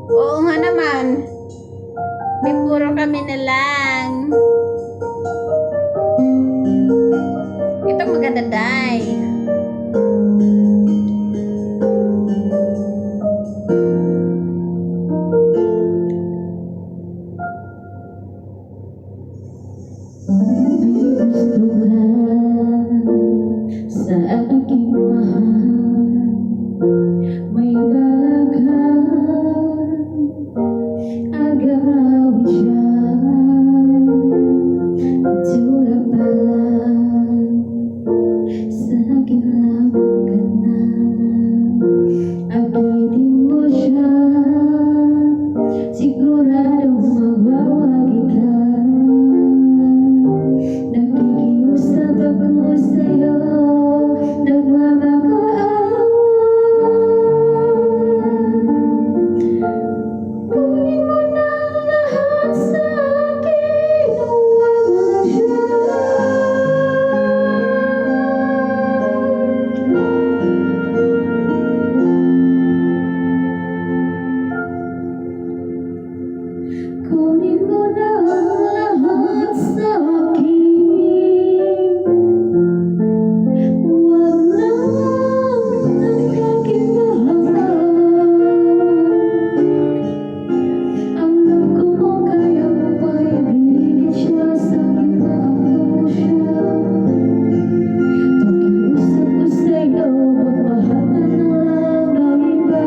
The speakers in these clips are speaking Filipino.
Oo nga naman. May puro kami na lang. Ito maganda, Day. Gusto ka sa aking mahal, may bagay agawin siya. Itsura pa lang, sa akin lamang ka na. Agitin mo siya, siguradong mawawagi ka. Nakikiusap ako sa'yo, nagmamakaawa. Kunin mo na ang lahat sa akin, huwag mo siya. Kunin mo na ang lahat sa akin, huwag lang ang aking mahal. Alam ko kung kaya mo pa ibigin siya, sa akin maangko mo siya. Pakiusap ko sa'yo, magmahal ka na lang ng iba.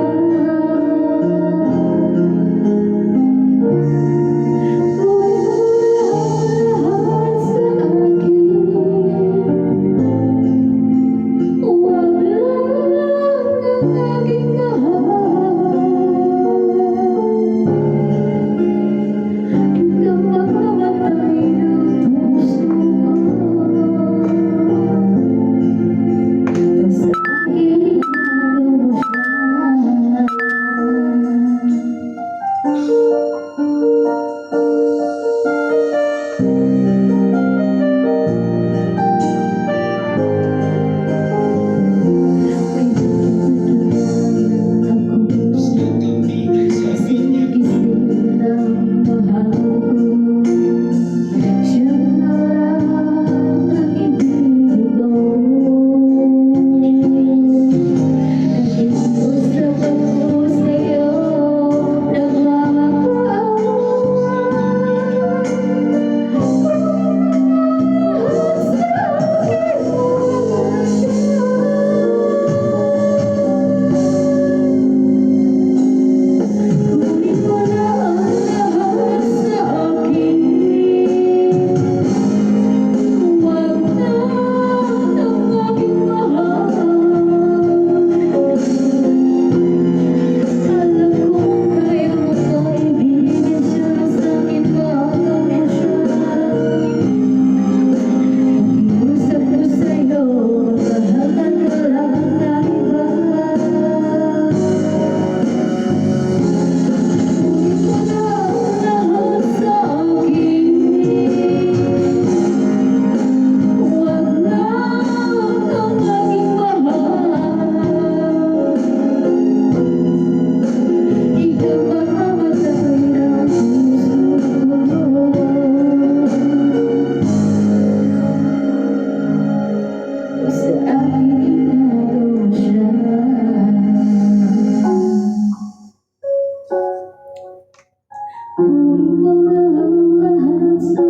Kunin mo na ang lahat sa